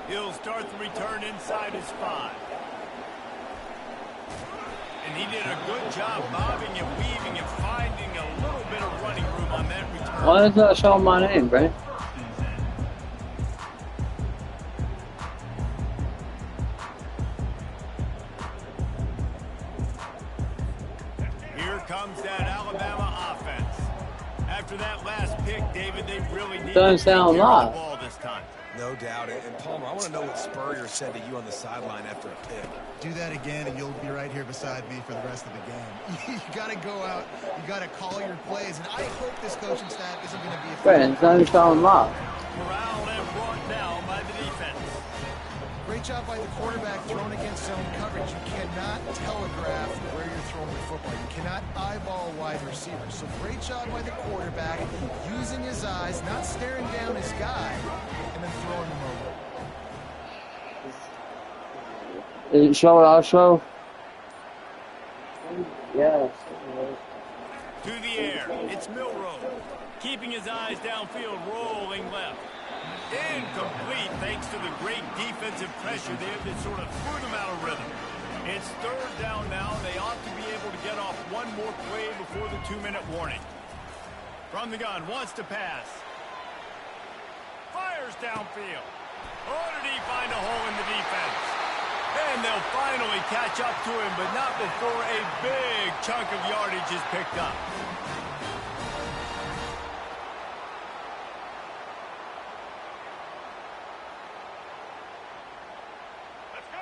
He'll start the return inside his 5. And he did a good job bobbing and weaving and finding a little bit of running room on that return. Why is that showing my name, bro? Here comes that Alabama offense. After that last pick, David, they really need to take care of the ball this time. No doubt. And Palmer, I want to know what Spurrier said to you on the sideline after a pick. Do that again, and you'll be right here beside me for the rest of the game. You got to go out. You got to call your plays, and I hope this coaching staff isn't going to be a friends. Don't show them up. Corralled and brought down by the defense. Great job by the quarterback throwing against zone coverage. You cannot telegraph where you're throwing the football. You cannot eyeball a wide receiver. So great job by the quarterback using his eyes, not staring down his guy, and then throwing him over. Is it show? I'll show. Yes. To the air. It's Milrow. Keeping his eyes downfield, rolling left. Incomplete thanks to the great defensive pressure there that sort of threw them out of rhythm. It's 3rd down now. They ought to be able to get off one more play before the 2-minute warning. From the gun, wants to pass. Fires downfield. Oh, did he find a hole in the defense? And they'll finally catch up to him, but not before a big chunk of yardage is picked up.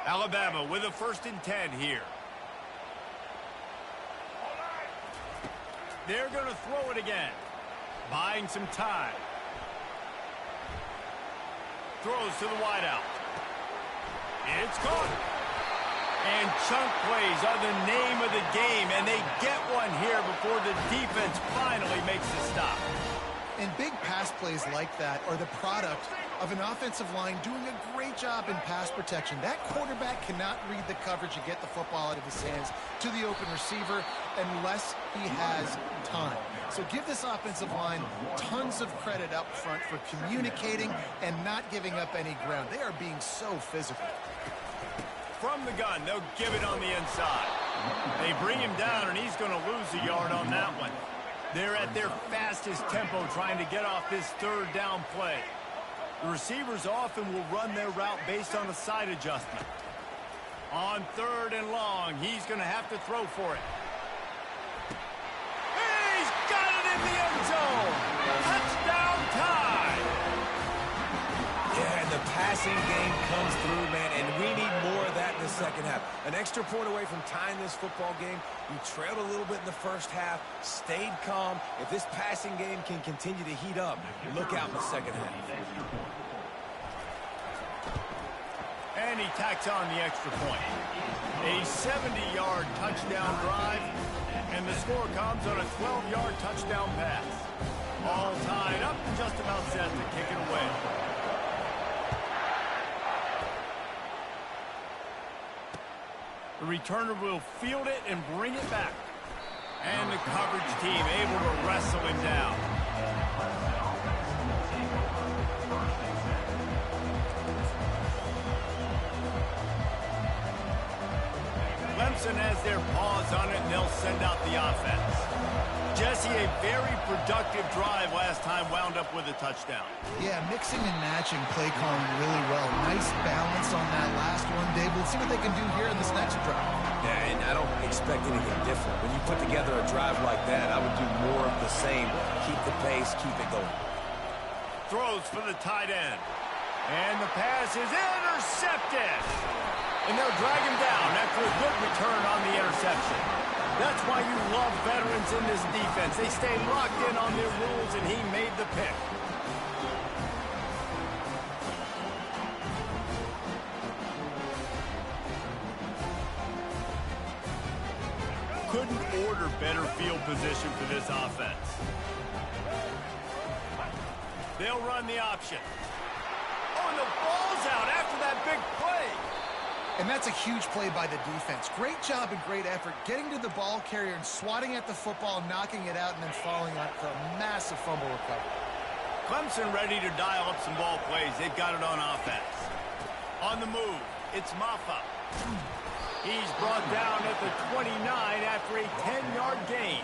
Alabama with a 1st and 10 here. They're going to throw it again. Buying some time. Throws to the wideout. It's caught. And chunk plays are the name of the game, and they get one here before the defense finally makes the stop. And big pass plays like that are the product of an offensive line doing a great job in pass protection. That quarterback cannot read the coverage and get the football out of his hands to the open receiver unless he has time. So give this offensive line tons of credit up front for communicating and not giving up any ground. They are being so physical. From the gun, they'll give it on the inside. They bring him down, and he's going to lose a yard on that one. They're at their fastest tempo trying to get off this 3rd down play. The receivers often will run their route based on a side adjustment. On 3rd and long, he's going to have to throw for it. He's got it in the end zone. Touchdown time. Yeah, and the passing game comes through, man, and we need more of that in the second half. An extra point away from tying this football game. You trailed a little bit in the first half, stayed calm. If this passing game can continue to heat up, look out in the second half. And he tacks on the extra point. A 70-yard touchdown drive, and the score comes on a 12-yard touchdown pass. All tied up and just about set to kick it away. The returner will field it and bring it back. And the coverage team able to wrestle him down. Clemson has their paws on it, and they'll send out the offense. Jesse, a very productive drive last time, wound up with a touchdown. Yeah, mixing and matching play calling really well. Nice balance on that last one, Dave. We'll see what they can do here in this next drive. Yeah, and I don't expect anything different. When you put together a drive like that, I would do more of the same. Keep the pace, keep it going. Throws for the tight end. And the pass is intercepted. And they'll drag him down after a good return on the interception. That's why you love veterans in this defense. They stay locked in on their rules, and he made the pick. Couldn't order better field position for this offense. They'll run the option. Oh, and the ball's out after that big play. And that's a huge play by the defense. Great job and great effort getting to the ball carrier and swatting at the football, knocking it out, and then following up for a massive fumble recovery. Clemson ready to dial up some ball plays. They've got it on offense. On the move, it's Ncca. He's brought down at the 29 after a 10-yard gain.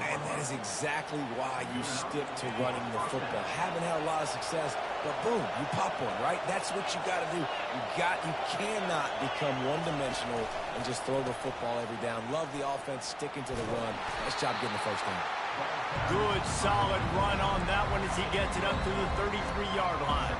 And that is exactly why you stick to running the football. Haven't had a lot of success, but boom, you pop one, right? That's what you got to do. You cannot become one-dimensional and just throw the football every down. Love the offense sticking to the run. Nice job getting the first down. Good, solid run on that one as he gets it up to the 33-yard line.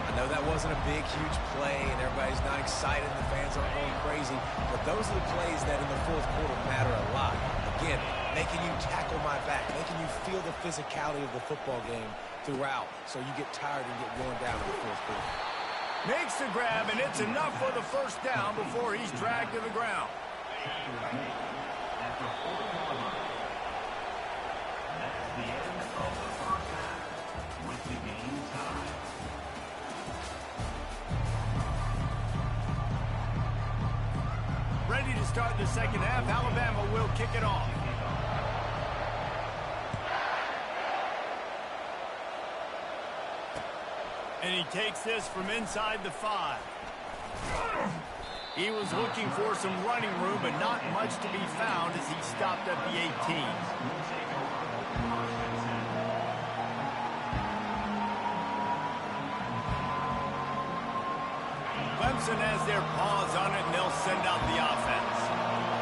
I know that wasn't a big, huge play, and everybody's not excited, and the fans aren't going crazy, but those are the plays that in the fourth quarter matter a lot. Again, making you tackle my back, making you feel the physicality of the football game throughout, so you get tired and get worn down in the fourth quarter. Makes the grab, and it's enough for the first down before he's dragged to the ground. Ready to start the second half. Alabama will kick it off. And he takes this from inside the 5. He was looking for some running room, but not much to be found as he stopped at the 18. Clemson has their paws on it, and they'll send out the offense.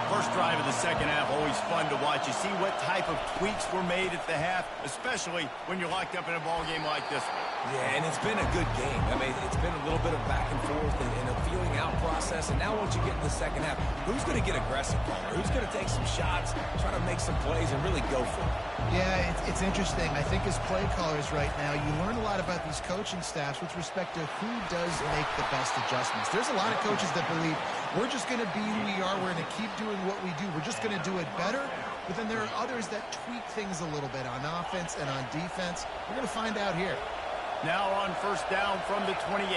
First drive of the second half, always fun to watch. You see what type of tweaks were made at the half, especially when you're locked up in a ball game like this one. Yeah, and it's been a good game. I mean, it's been a little bit of back and forth and a feeling out process. And now once you get in the second half, who's going to get aggressive, Palmer? Who's going to take some shots, try to make some plays, and really go for it? Yeah, it's interesting. I think as play callers right now, you learn a lot about these coaching staffs with respect to who does make the best adjustments. There's a lot of coaches that believe we're just going to be who we are. We're going to keep doing what we do. We're just going to do it better. But then there are others that tweak things a little bit on offense and on defense. We're going to find out here. Now on first down from the 28.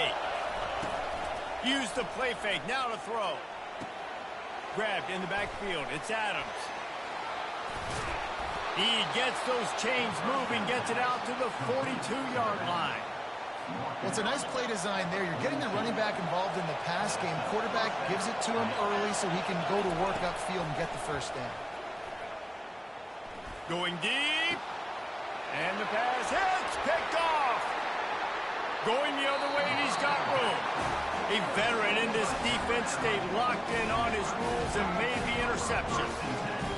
Use the play fake. Now to throw. Grabbed in the backfield. It's Adams. He gets those chains moving, gets it out to the 42-yard line. Well, it's a nice play design there. You're getting the running back involved in the pass game. Quarterback gives it to him early so he can go to work upfield and get the first down. Going deep. And the pass hits. Picked off. Going the other way, and he's got room. A veteran in this defense stayed locked in on his rules and made the interception.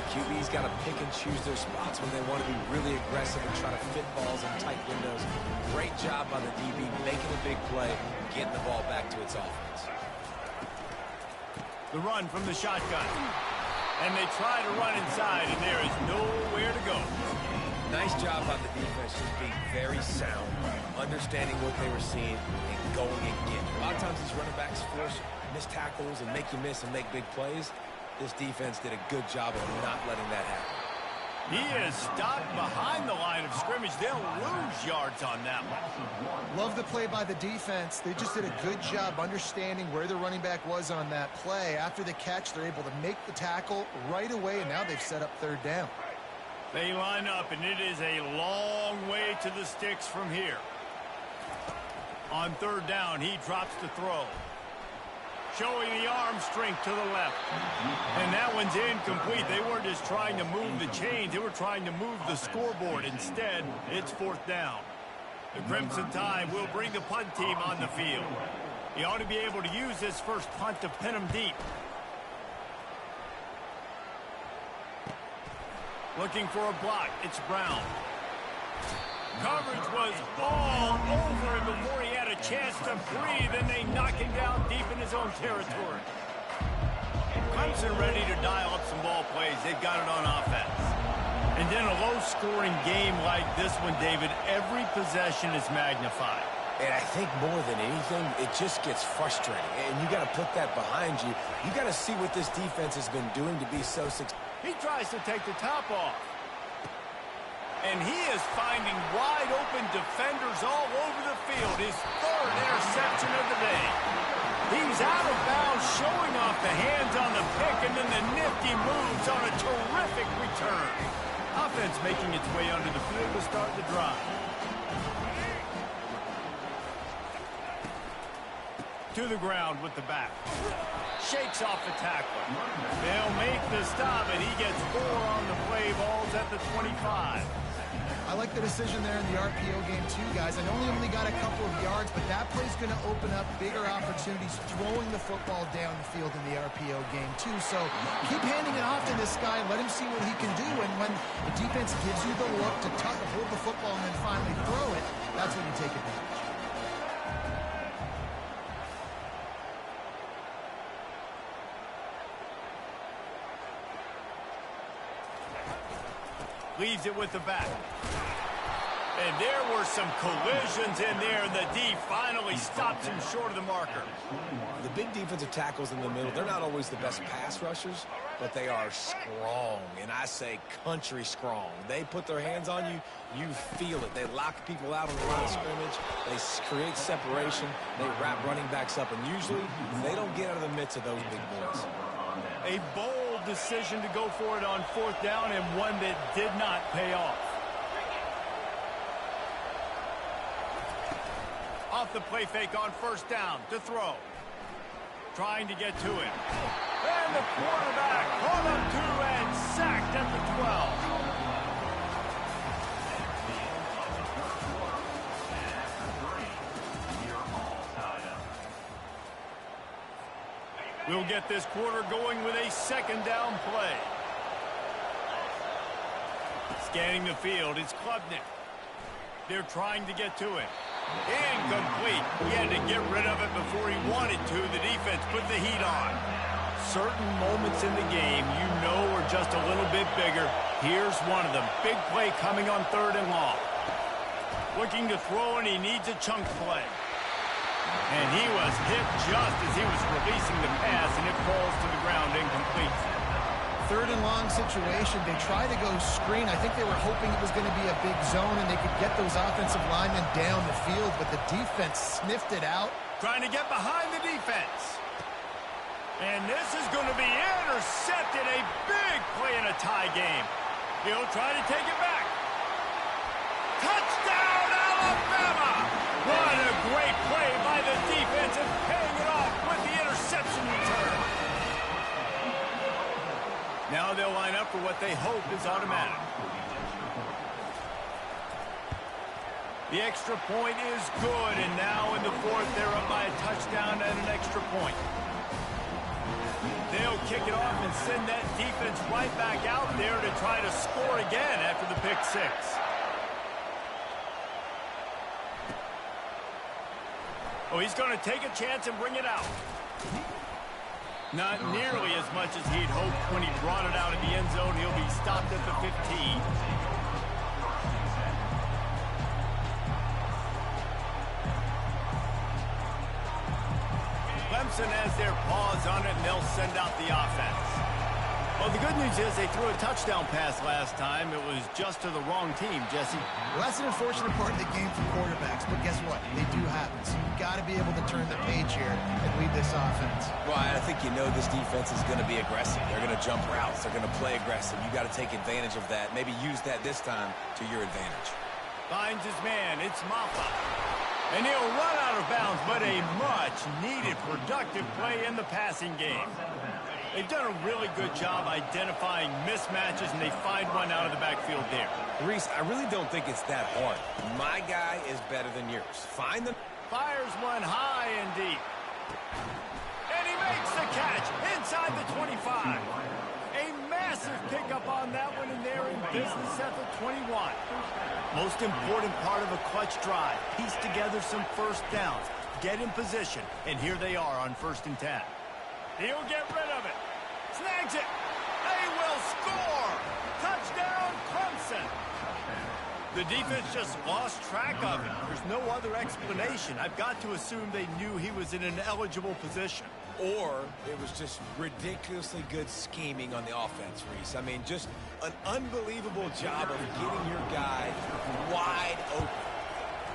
QB's got to pick and choose their spots when they want to be really aggressive and try to fit balls in tight windows. Great job by the DB making a big play, getting the ball back to its offense. The run from the shotgun. And they try to run inside, and there is nowhere to go. Nice job by the defense, just being very sound, understanding what they were seeing, and going and getting it. A lot of times these running backs force missed tackles and make you miss and make big plays. This defense did a good job of not letting that happen. He is stopped behind the line of scrimmage. They'll lose yards on that one. Love the play by the defense. They just did a good job understanding where the running back was on that play. After the catch, they're able to make the tackle right away, and now they've set up third down. They line up, and it is a long way to the sticks from here. On third down, he drops to throw. Showing the arm strength to the left. And that one's incomplete. They weren't just trying to move the chains. They were trying to move the scoreboard. Instead, it's fourth down. The Crimson Tide will bring the punt team on the field. He ought to be able to use this first punt to pin him deep. Looking for a block. It's Brown. Coverage was all over him before he had a chance to breathe, and they knock him down deep in his own territory. Clemson ready to dial up some ball plays. They've got it on offense. And then a low-scoring game like this one, David, every possession is magnified. And I think more than anything, it just gets frustrating. And you got to put that behind you. You got to see what this defense has been doing to be so successful. He tries to take the top off. And he is finding wide-open defenders all over the field. His third interception of the day. He's out of bounds, showing off the hands on the pick, and then the nifty moves on a terrific return. Offense making its way under the field to start the drive. to the ground with the back. Shakes off the tackler. They'll make the stop, and he gets 4 on the play. Ball's at the 25. I like the decision there in the RPO game too, guys. I know he only got a couple of yards, but that play's going to open up bigger opportunities throwing the football down the field in the RPO game too. So keep handing it off to this guy. Let him see what he can do. And when the defense gives you the look to hold the football and then finally throw it, that's when you take advantage. Leaves it with the back. And there were some collisions in there, and the D finally stops him short of the marker. The big defensive tackles in the middle, they're not always the best pass rushers, but they are strong, and I say country strong. They put their hands on you, you feel it. They lock people out on the line of scrimmage. They create separation. They wrap running backs up, and usually they don't get out of the midst of those big boys. A bold decision to go for it on 4th down, and one that did not pay off. Off the play fake on 1st down to throw. Trying to get to it. And the quarterback caught up to and sacked at the 12. We'll get this quarter going with a 2nd down play. Scanning the field, it's Klubnik. They're trying to get to it. Incomplete. He had to get rid of it before he wanted to. The defense put the heat on. Certain moments in the game you know are just a little bit bigger. Here's one of them. Big play coming on 3rd and long. Looking to throw, and he needs a chunk play. And he was hit just as he was releasing the pass, and it falls to the ground incomplete. 3rd and long situation. They try to go screen. I think they were hoping it was going to be a big zone and they could get those offensive linemen down the field, but the defense sniffed it out. Trying to get behind the defense. And this is going to be intercepted. A big play in a tie game. He'll try to take it back. Touchdown, Alabama! What a great play by the defense and paying it off with the interception return. Now they'll line up for what they hope is automatic. The extra point is good, and now in the 4th, they're up by a touchdown and an extra point. They'll kick it off and send that defense right back out there to try to score again after the pick 6. Oh, he's going to take a chance and bring it out. Not nearly as much as he'd hoped when he brought it out of the end zone. He'll be stopped at the 15. Clemson has their paws on it, and they'll send out the offense. Well, the good news is they threw a touchdown pass last time. It was just to the wrong team, Jesse. Well, that's an unfortunate part of the game for quarterbacks, but guess what? They do happen. So you've got to be able to turn the page here and lead this offense. Well, I think you know this defense is going to be aggressive. They're going to jump routes. They're going to play aggressive. You got to take advantage of that. Maybe use that this time to your advantage. Finds his man. It's Maffa. And he'll run out of bounds, but a much-needed productive play in the passing game. They've done a really good job identifying mismatches, and they find one out of the backfield there. Reese, I really don't think it's that hard. My guy is better than yours. Find them. Fires one high and deep. And he makes the catch inside the 25. A massive pickup on that one, and they're in business at the 21. Most important part of a clutch drive. Piece together some 1st downs. Get in position, and here they are on 1st and 10. He'll get rid of it. Snags it. They will score. Touchdown, Clemson. The defense just lost track of him. There's no other explanation. I've got to assume they knew he was in an eligible position. Or it was just ridiculously good scheming on the offense, Reese. I mean, just an unbelievable job of getting your guy wide open.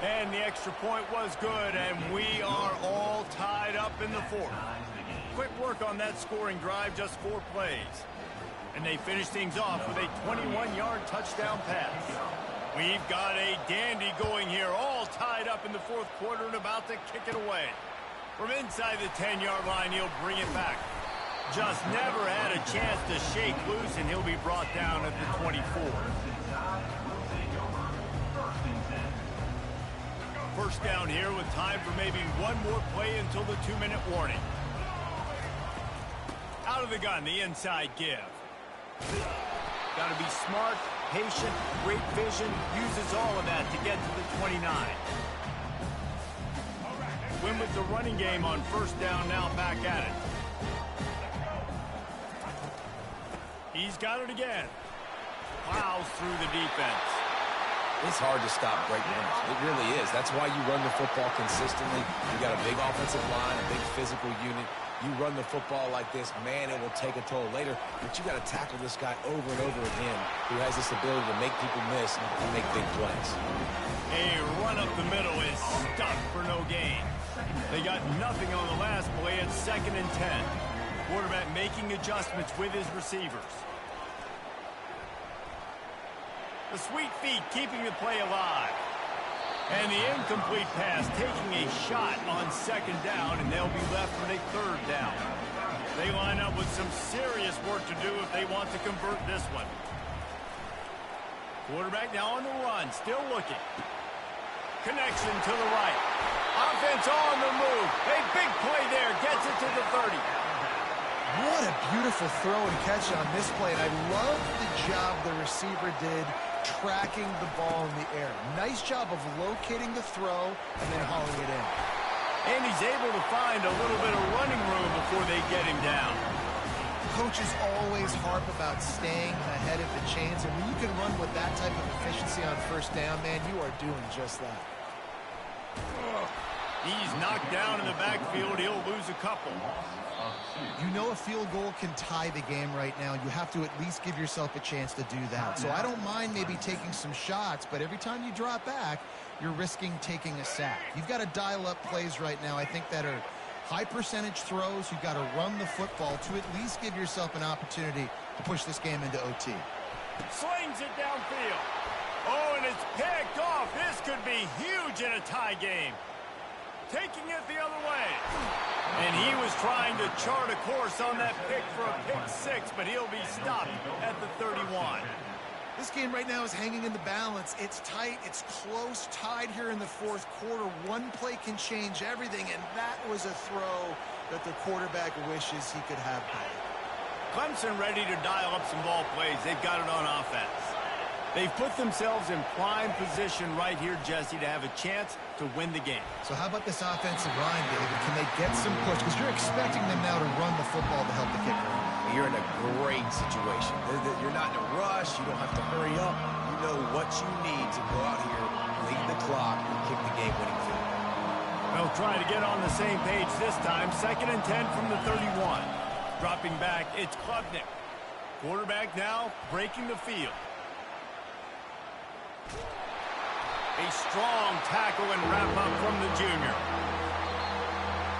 And the extra point was good, and we are all tied up in the 4th. Quick work on that scoring drive, just 4 plays. And they finish things off with a 21-yard touchdown pass. We've got a dandy going here, all tied up in the 4th quarter and about to kick it away. From inside the 10-yard line, he'll bring it back. Just never had a chance to shake loose, and he'll be brought down at the 24. First down here with time for maybe one more play until the 2-minute warning. Out of the gun, the inside give. Got to be smart, patient, great vision, uses all of that to get to the 29. Win with the running game on first down, now back at it. He's got it again. Plows through the defense. It's hard to stop great runners. It really is. That's why you run the football consistently. You got a big offensive line, a big physical unit. You run the football like this, man, it will take a toll later. But you got to tackle this guy over and over again who has this ability to make people miss and make big plays. A run up the middle is stuck for no gain. They got nothing on the last play at 2nd and 10. Quarterback making adjustments with his receivers. The sweet feet keeping the play alive. And the incomplete pass taking a shot on 2nd down, and they'll be left with a 3rd down. They line up with some serious work to do if they want to convert this one. Quarterback now on the run, still looking. Connection to the right. Offense on the move. A big play there, gets it to the 30. What a beautiful throw and catch on this play, and I love the job the receiver did tracking the ball in the air. Nice job of locating the throw and then hauling it in. And he's able to find a little bit of running room before they get him down. Coaches always harp about staying ahead of the chains, and when you can run with that type of efficiency on first down, man, you are doing just that. He's knocked down in the backfield. He'll lose a couple. You know a field goal can tie the game right now. You have to at least give yourself a chance to do that. So I don't mind maybe taking some shots, but every time you drop back, you're risking taking a sack. You've got to dial up plays right now, I think, that are high percentage throws. You've got to run the football to at least give yourself an opportunity to push this game into OT. Slings it downfield. Oh, and it's picked off. This could be huge in a tie game. Taking it the other way. And he was trying to chart a course on that pick for a pick 6, but he'll be stopped at the 31. This game right now is hanging in the balance. It's tight. It's close. Tied here in the 4th quarter. One play can change everything, and that was a throw that the quarterback wishes he could have made. Clemson ready to dial up some ball plays. They've got it on offense. They've put themselves in prime position right here, Jesse, to have a chance to win the game. So how about this offensive line, David? Can they get some push? Because you're expecting them now to run the football to help the kicker. You're in a great situation. You're not in a rush. You don't have to hurry up. You know what you need to go out here, lead the clock, and kick the game-winning field. They'll try to get on the same page this time. 2nd and 10 from the 31. Dropping back, it's Klubnik. Quarterback now breaking the field. A strong tackle and wrap-up from the junior.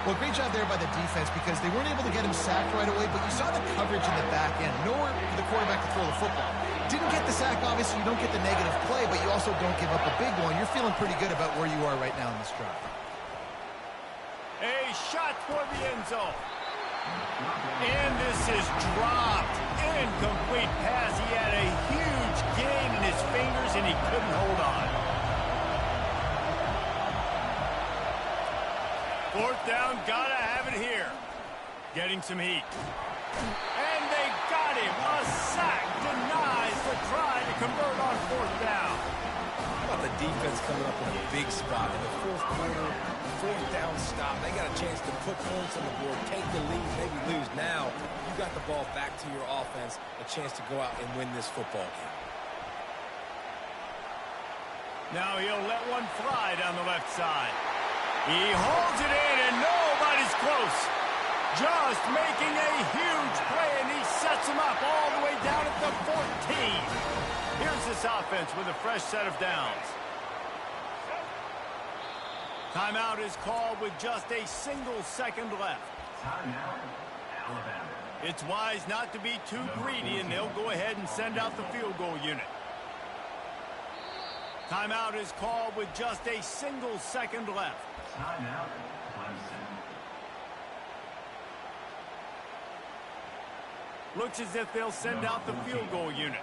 Well, great job there by the defense because they weren't able to get him sacked right away, but you saw the coverage in the back end. Nowhere for the quarterback to throw the football. Didn't get the sack, obviously. You don't get the negative play, but you also don't give up a big one. You're feeling pretty good about where you are right now in this drive. A shot for the end zone. And this is dropped. Incomplete pass. He had a huge gain in his fingers, and he couldn't hold on. 4th down, gotta have it here. Getting some heat. And they got him. A sack denies the try to convert on 4th down. How about the defense coming up in a big spot in the 4th quarter, 4th down stop. They got a chance to put points on the board, take the lead, maybe lose. Now, you got the ball back to your offense, a chance to go out and win this football game. Now he'll let one fly down the left side. He holds it in, and nobody's close. Just making a huge play, and he sets him up all the way down at the 14. Here's this offense with a fresh set of downs. Timeout is called with just a single second left. It's wise not to be too greedy, and they'll go ahead and send out the field goal unit. Timeout is called with just a single second left. Looks as if they'll send out the field goal unit.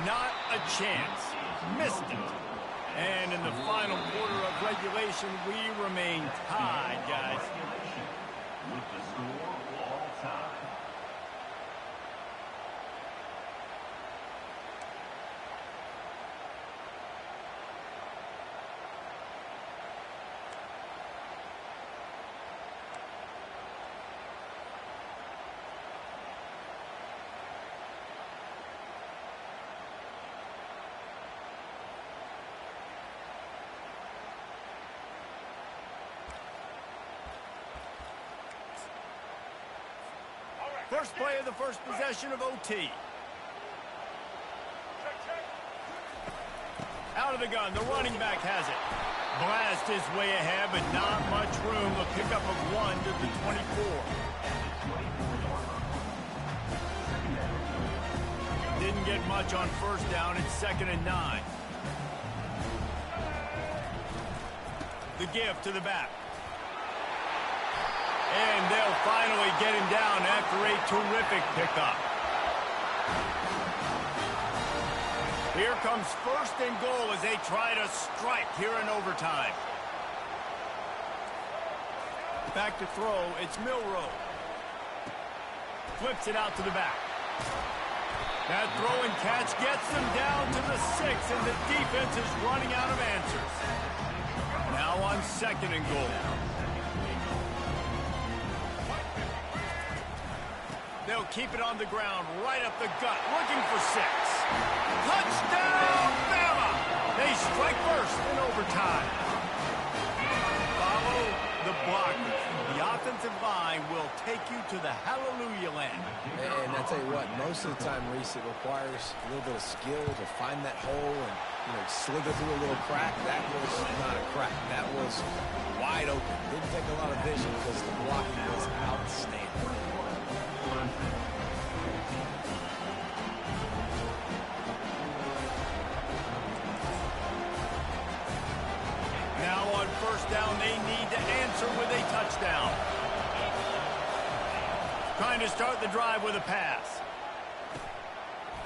Not a chance. Missed it. And in the final quarter of regulation, we remain tied, guys. With the score all time. First play of the first possession of OT. Out of the gun, the running back has it. Blast his way ahead, but not much room. A pickup of 1 to the 24. Didn't get much on first down. It's 2nd and 9. The give to the back. And they'll finally get him down after a terrific pickup. Here comes 1st and goal as they try to strike here in overtime. Back to throw, it's Milrow. Flips it out to the back. That throw and catch gets them down to the 6, and the defense is running out of answers. Now on 2nd and goal. They'll keep it on the ground, right up the gut, looking for 6. Touchdown, Bama! They strike first in overtime. Follow the blockers. The offensive line will take you to the hallelujah land. And I tell you what, most of the time, Reese, it requires a little bit of skill to find that hole and, slither through a little crack. That was not a crack. That was wide open. Didn't take a lot of vision because the blocking was outstanding. Now on first down, they need to answer with a touchdown. Trying to start the drive with a pass.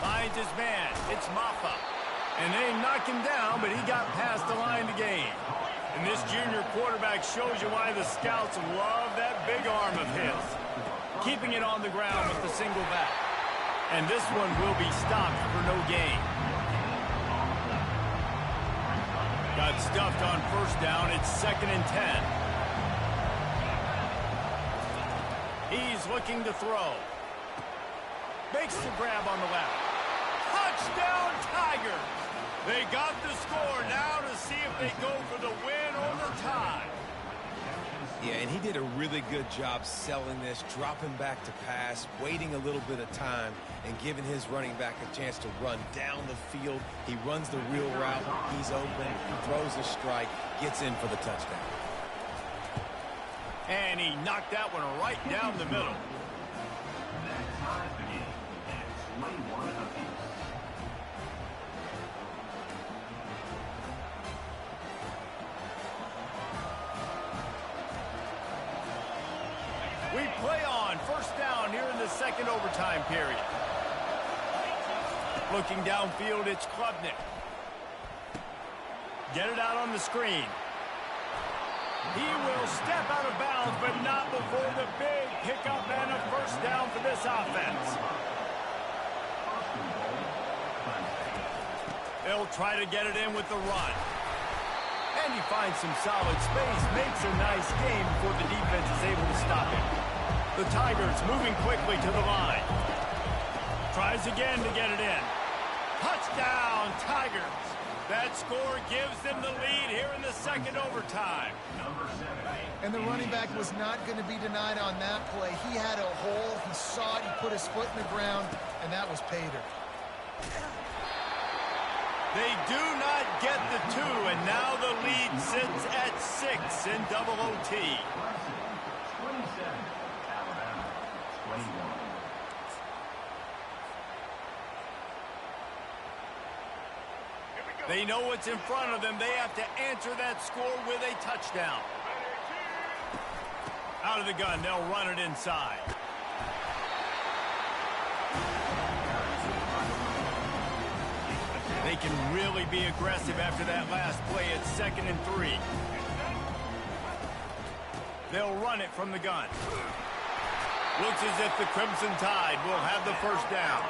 Finds his man. It's Maffa. And they knock him down, but he got past the line to gain. And this junior quarterback shows you why the scouts love that big arm of his. Keeping it on the ground with the single back. And this one will be stopped for no gain. Got stuffed on first down. It's 2nd and 10. He's looking to throw. Makes the grab on the left. Touchdown, Tigers! They got the score now to see if they go for the win or the tie. Yeah, and he did a really good job selling this, dropping back to pass, waiting a little bit of time, and giving his running back a chance to run down the field. He runs the real route. He's open, throws a strike, gets in for the touchdown. And he knocked that one right down the middle. We play on first down here in the 2nd overtime period. Looking downfield, it's Klubnik. Get it out on the screen. He will step out of bounds, but not before the big pickup and a first down for this offense. They'll try to get it in with the run. And he finds some solid space, makes a nice game before the defense is able to stop him. The Tigers moving quickly to the line. Tries again to get it in. Touchdown, Tigers. That score gives them the lead here in the 2nd overtime. And the running back was not going to be denied on that play. He had a hole. He saw it. He put his foot in the ground, and that was pay dirt. They do not get the 2, and now the lead sits at 6 in double OT. They know what's in front of them. They have to answer that score with a touchdown. Out of the gun, they'll run it inside. They can really be aggressive after that last play at 2nd and 3. They'll run it from the gun. Looks as if the Crimson Tide will have the first down.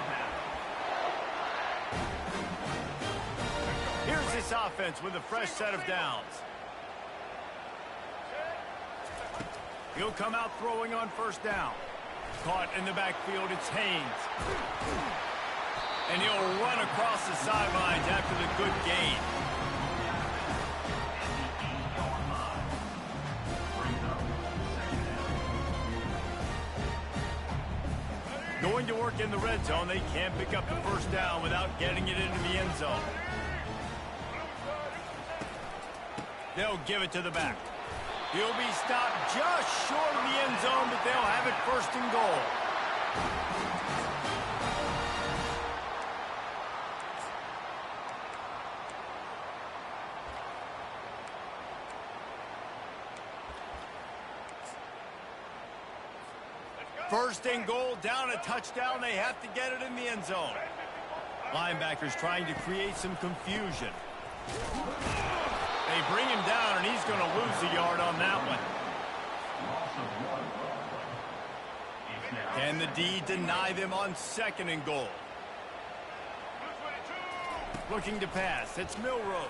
Here's this offense with a fresh set of downs. He'll come out throwing on first down. Caught in the backfield, it's Haynes. And he'll run across the sidelines after the good gain. Going to work in the red zone, they can't pick up the first down without getting it into the end zone. They'll give it to the back. He'll be stopped just short of the end zone, but they'll have it 1st and goal. First and goal, down a touchdown. They have to get it in the end zone. Linebackers trying to create some confusion. They bring him down, and he's going to lose a yard on that one. Can the D deny them on 2nd and goal? Looking to pass. It's Milroe.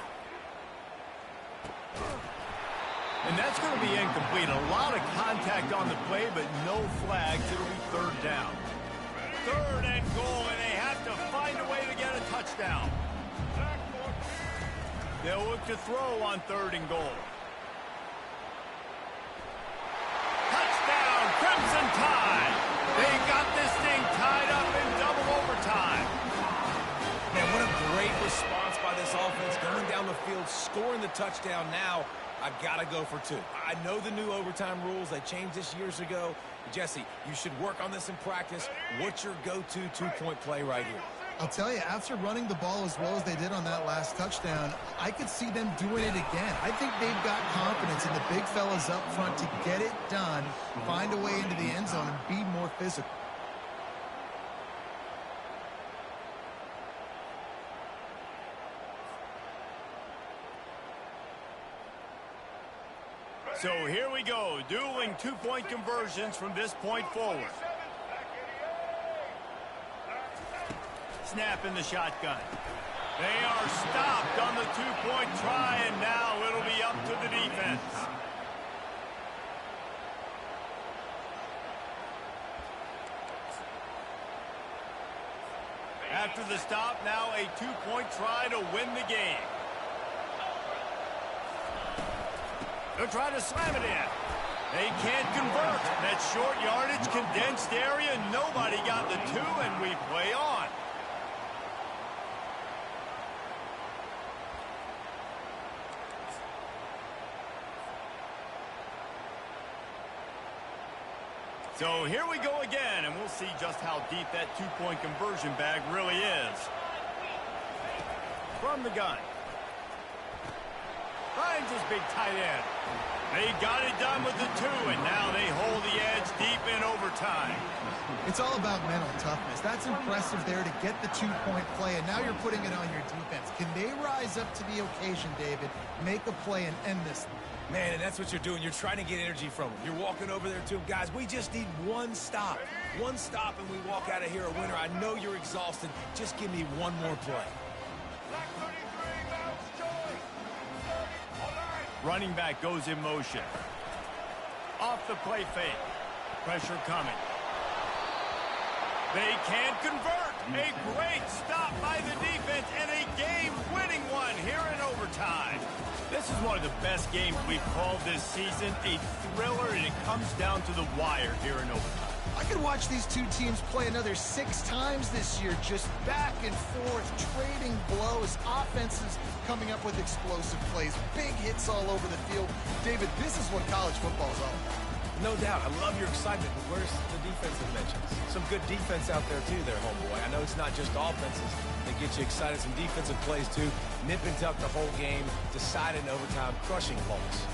And that's going to be incomplete. A lot of contact on the play, but no flags. It'll be 3rd down. 3rd and goal, and they have to find a way to get a touchdown. They'll look to throw on 3rd and goal. Touchdown, Crimson Tide. They got this thing tied up in double overtime. Man, what a great response by this offense. Going down the field, scoring the touchdown now. I've got to go for 2. I know the new overtime rules. They changed this years ago. Jesse, you should work on this in practice. What's your go-to 2-point play right here? I'll tell you, after running the ball as well as they did on that last touchdown, I could see them doing it again. I think they've got confidence in the big fellas up front to get it done, find a way into the end zone, and be more physical. So here we go, dueling 2-point conversions from this point forward. Snap in the shotgun. They are stopped on the 2-point try, and now it'll be up to the defense. After the stop, now a 2-point try to win the game. They'll try to slam it in. They can't convert. That short yardage, condensed area, nobody got the 2, and we play on. So here we go again, and we'll see just how deep that 2-point conversion bag really is. From the gun. Finds his big tight end. They got it done with the 2, and now they hold the edge deep in overtime. It's all about mental toughness. That's impressive there to get the 2-point play, and now you're putting it on your defense. Can they rise up to the occasion, David, make a play and end this? Man, and that's what you're doing. You're trying to get energy from them. You're walking over there to them. Guys, we just need one stop. One stop, and we walk out of here a winner. I know you're exhausted. Just give me one more play. Running back goes in motion. Off the play fake. Pressure coming. They can't convert. A great stop by the defense and a game-winning one here in overtime. This is one of the best games we've called this season. A thriller, and it comes down to the wire here in overtime. I could watch these two teams play another 6 times this year, just back and forth, trading blows, offenses coming up with explosive plays, big hits all over the field. David, this is what college football is all about. No doubt. I love your excitement, but where's the defensive mentions? Some good defense out there, too, there, homeboy. I know it's not just offenses that get you excited. Some defensive plays, too. Nip and tuck the whole game, decided in overtime, crushing Colts.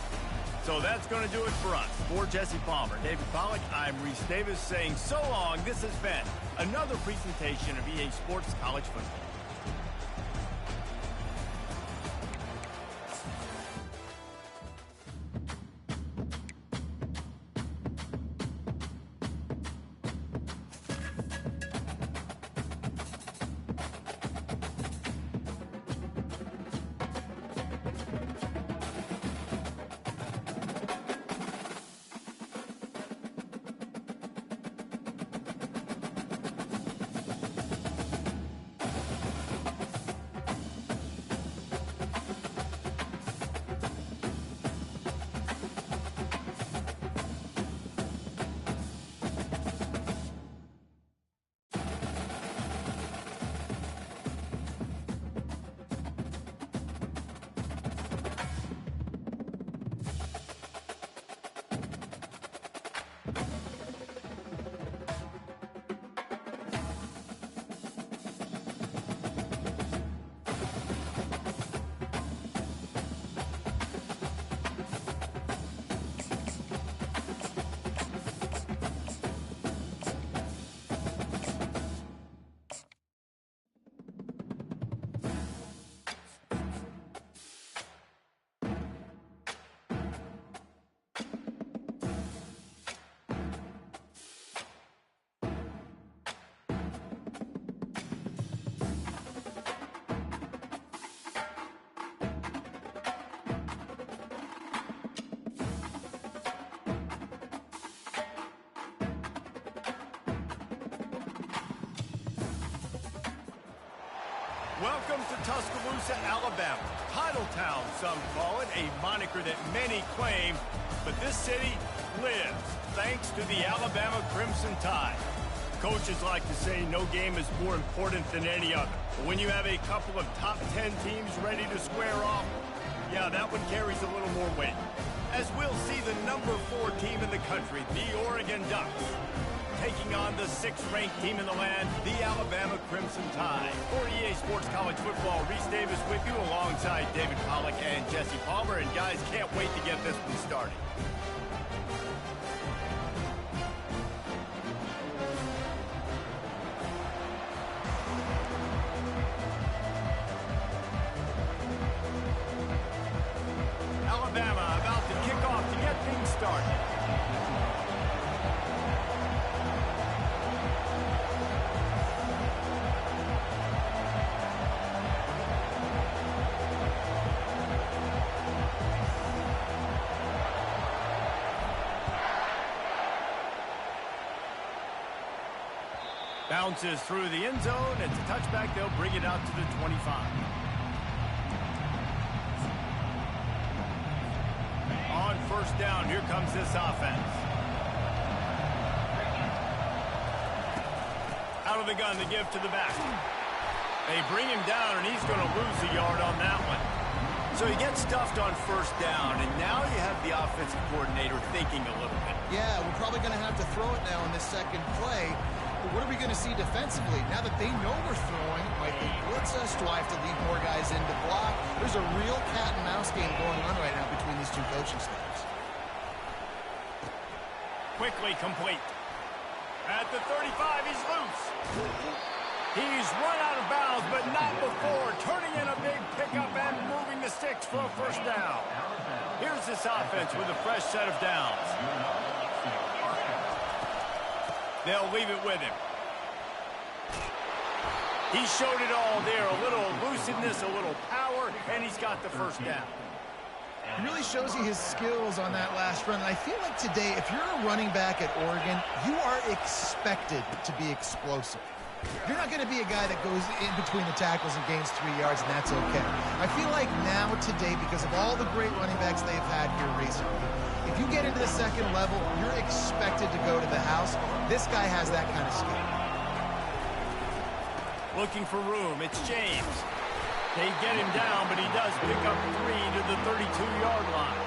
So that's going to do it for us. For Jesse Palmer, David Pollack, I'm Reese Davis saying so long. This has been another presentation of EA Sports College Football. Welcome to Tuscaloosa, Alabama. Titletown, some call it, a moniker that many claim, but this city lives thanks to the Alabama Crimson Tide. Coaches like to say no game is more important than any other. But when you have a couple of top 10 teams ready to square off, yeah, that one carries a little more weight. As we'll see the number 4 team in the country, the Oregon Ducks, taking on the 6th-ranked team in the land, the Alabama Crimson Tide. For EA Sports College Football, Reese Davis with you alongside David Pollack and Jesse Palmer. And guys, can't wait to get this one started. Alabama about to kick off to get things started. Bounces through the end zone. It's a touchback. They'll bring it out to the 25. On first down, here comes this offense. Out of the gun, the give to the back. They bring him down, and he's going to lose a yard on that one. So he gets stuffed on first down, and now you have the offensive coordinator thinking a little bit. Yeah, we're probably going to have to throw it now in this second play. But what are we going to see defensively? Now that they know we're throwing, might they blitz us? Do I have to leave more guys in to block? There's a real cat and mouse game going on right now between these two coaching staffs. Quickly complete. At the 35, he's loose. He's run out of bounds, but not before turning in a big pickup and moving the sticks for a first down. Here's this offense with a fresh set of downs. They'll leave it with him. He showed it all there. A little elusiveness, a little power, and he's got the first down. He really shows you his skills on that last run. And I feel like today, if you're a running back at Oregon, you are expected to be explosive. You're not going to be a guy that goes in between the tackles and gains 3 yards, and that's okay. I feel like now, today, because of all the great running backs they've had here recently, if you get into the second level, you're expected to go to the house. This guy has that kind of skill. Looking for room. It's James. They get him down, but he does pick up 3 to the 32-yard line.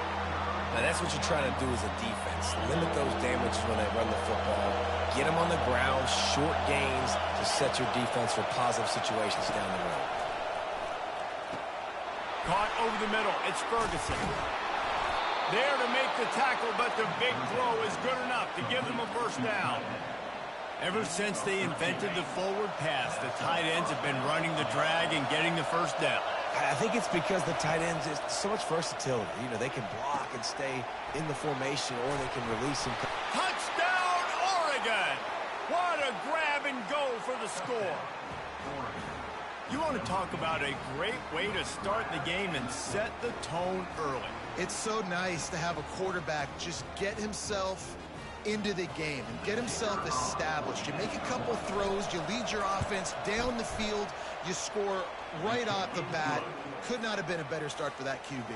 Now, that's what you're trying to do as a defense. Limit those damages when they run the football. Get them on the ground, short gains to set your defense for positive situations down the road. Caught over the middle. It's Ferguson. There to make the tackle, but the big throw is good enough to give them a first down. Ever since they invented the forward pass, the tight ends have been running the drag and getting the first down. I think it's because the tight ends is so much versatility. You know, they can block and stay in the formation, or they can release and... Touchdown, Oregon! What a grab and go for the score. You want to talk about a great way to start the game and set the tone early. It's so nice to have a quarterback just get himself into the game and get himself established. You make a couple throws, you lead your offense down the field, you score right off the bat. Could not have been a better start for that QB.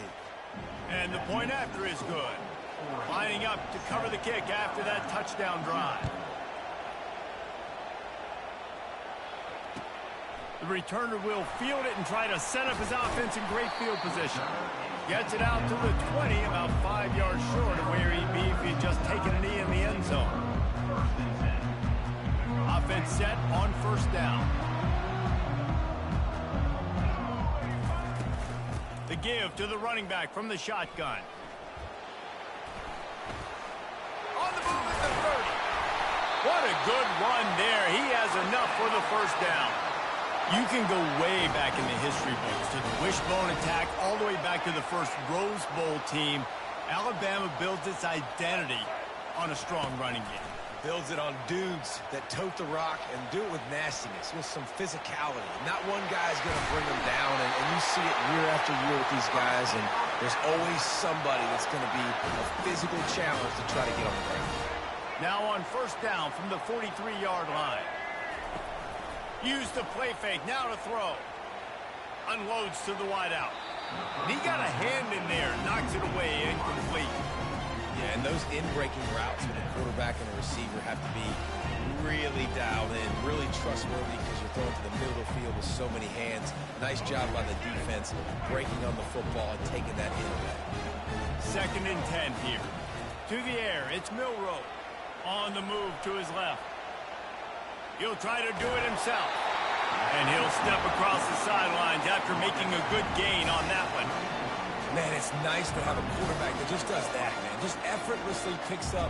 And the point after is good. Lining up to cover the kick after that touchdown drive. The returner will field it and try to set up his offense in great field position. Gets it out to the 20, about 5 yards short of where he'd be if he'd just taken a knee in the end zone. Offense set on first down. The give to the running back from the shotgun. On the move at the 30. What a good run there. He has enough for the first down. You can go way back in the history books to the wishbone attack all the way back to the first Rose Bowl team. Alabama builds its identity on a strong running game. Builds it on dudes that tote the rock and do it with nastiness, with some physicality. Not one guy's going to bring them down, and you see it year after year with these guys, and there's always somebody that's going to be a physical challenge to try to get on the ground. Now on first down from the 43-yard line. Use the play fake, now to throw. Unloads to the wideout. And he got a hand in there, knocks it away, incomplete. Yeah, and those in-breaking routes with a quarterback and a receiver have to be really dialed in, really trustworthy, because you're throwing to the middle of the field with so many hands. Nice job by the defense, breaking on the football and taking that in away. 2nd and 10 here. To the air, it's Milroe. On the move to his left. He'll try to do it himself. And he'll step across the sidelines after making a good gain on that one. Man, it's nice to have a quarterback that just does that, man. Just effortlessly picks up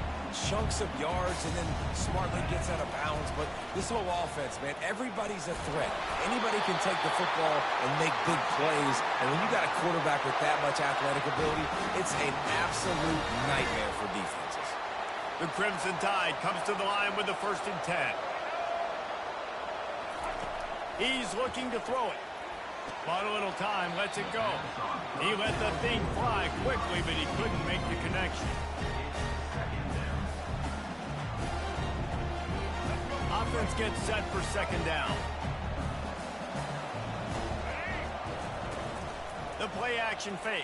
chunks of yards and then smartly gets out of bounds. But this whole offense, man, everybody's a threat. Anybody can take the football and make big plays. And when you got a quarterback with that much athletic ability, it's an absolute nightmare for defenses. The Crimson Tide comes to the line with the 1st and 10. He's looking to throw it. Bought a little time, lets it go. He let the thing fly quickly, but he couldn't make the connection. Offense gets set for 2nd down. The play action fake.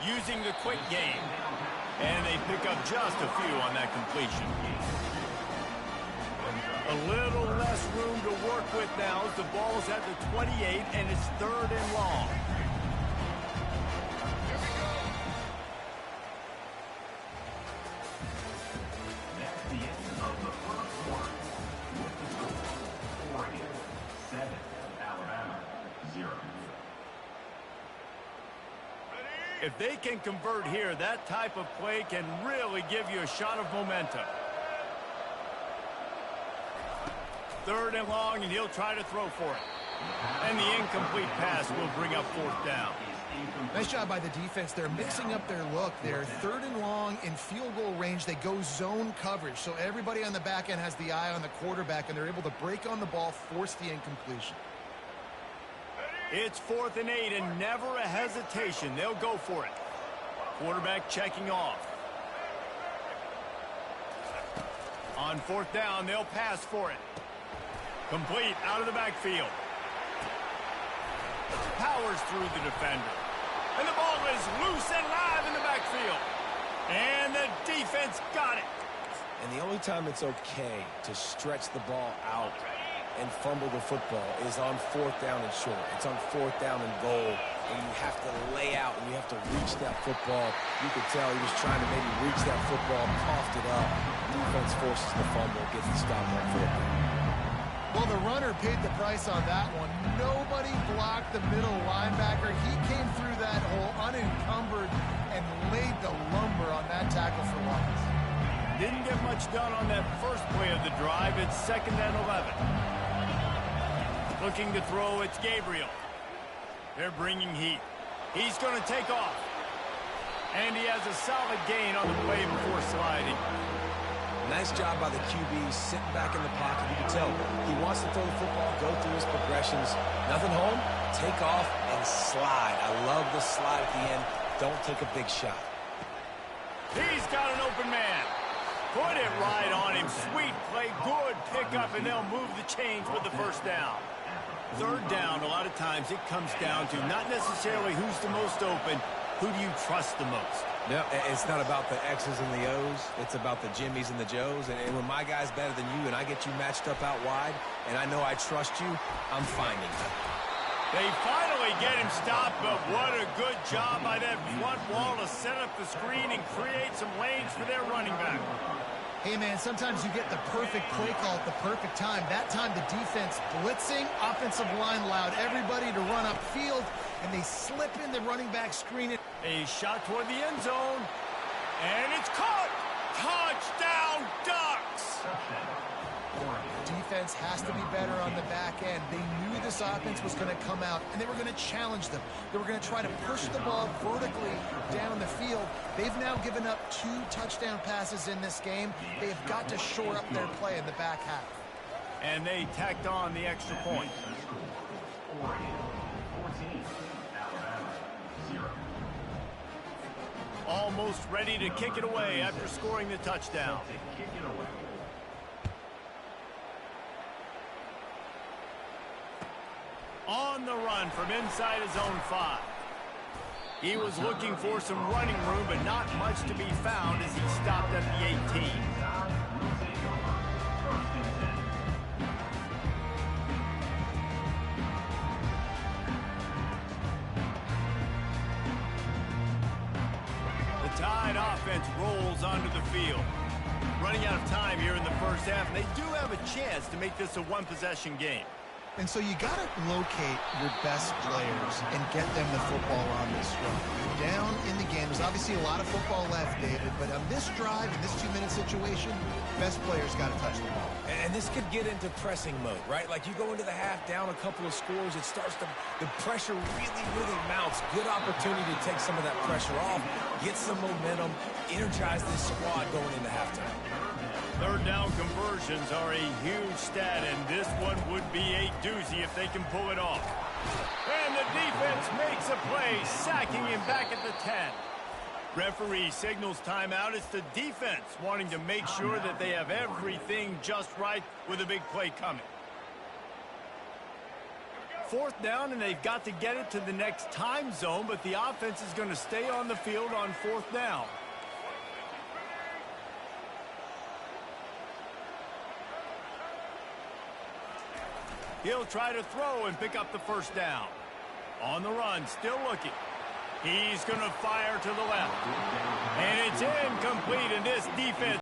Using the quick game. And they pick up just a few on that completion. A little less room to work with now as the ball's at the 28 and it's 3rd and long. Oregon 7, Alabama 0. If they can convert here, that type of play can really give you a shot of momentum. 3rd and long, and he'll try to throw for it. And the incomplete pass will bring up 4th down. Nice job by the defense. They're mixing up their look. They're 3rd and long in field goal range. They go zone coverage, so everybody on the back end has the eye on the quarterback, and they're able to break on the ball, force the incompletion. It's 4th and 8, and never a hesitation. They'll go for it. Quarterback checking off. On 4th down, they'll pass for it. Complete out of the backfield. Powers through the defender. And the ball is loose and live in the backfield. And the defense got it. And the only time it's okay to stretch the ball out and fumble the football is on 4th down and short. It's on 4th down and goal, and you have to lay out and you have to reach that football. You could tell he was trying to maybe reach that football, coughed it up. Defense forces the fumble, gets the stop on 4th down. Well, the runner paid the price on that one. Nobody blocked the middle linebacker. He came through that hole unencumbered and laid the lumber on that tackle for loss. Didn't get much done on that first play of the drive. It's 2nd and 11. Looking to throw, it's Gabriel. They're bringing heat. He's going to take off. And he has a solid gain on the play before sliding. Nice job by the QB, sitting back in the pocket. You can tell he wants to throw the football, go through his progressions. Nothing home, take off and slide. I love the slide at the end. Don't take a big shot. He's got an open man. Put it right on him. Sweet play, good pickup, and they'll move the chains with the first down. 3rd down, a lot of times it comes down to not necessarily who's the most open, who do you trust the most? No, it's not about the X's and the O's. It's about the Jimmies and the Joes. And when my guy's better than you and I get you matched up out wide and I know I trust you, I'm finding you. They finally get him stopped, but what a good job by that front wall to set up the screen and create some lanes for their running back. Hey, man, sometimes you get the perfect play call at the perfect time. That time the defense blitzing, offensive line allowed everybody to run upfield, and they slip in the running back screen. A shot toward the end zone, and it's caught! Touchdown, Ducks! Defense has to be better on the back end. They knew this offense was going to come out, and they were going to challenge them. They were going to try to push the ball vertically down the field. They've now given up 2 touchdown passes in this game. They've got to shore up their play in the back half. And they tacked on the extra point. 14, Alabama, 0. Almost ready to kick it away after scoring the touchdown. Kick it away. On the run from inside his own 5. He was looking for some running room, but not much to be found as he stopped at the 18. The Tide offense rolls onto the field. Running out of time here in the first half, and they do have a chance to make this a one-possession game. And so you got to locate your best players and get them the football on this run. You're down in the game. There's obviously a lot of football left, David, but on this drive, in this 2-minute situation, best players got to touch the ball. And this could get into pressing mode, right? Like you go into the half down a couple of scores, it starts to, the pressure really mounts. Good opportunity to take some of that pressure off, get some momentum, energize this squad going into halftime. 3rd down conversions are a huge stat, and this one would be a doozy if they can pull it off. And the defense makes a play, sacking him back at the 10. Referee signals timeout. It's the defense wanting to make sure that they have everything just right with a big play coming. 4th down, and they've got to get it to the next time zone, but the offense is going to stay on the field on 4th down. He'll try to throw and pick up the first down. On the run, still looking. He's going to fire to the left. And it's incomplete, and this defense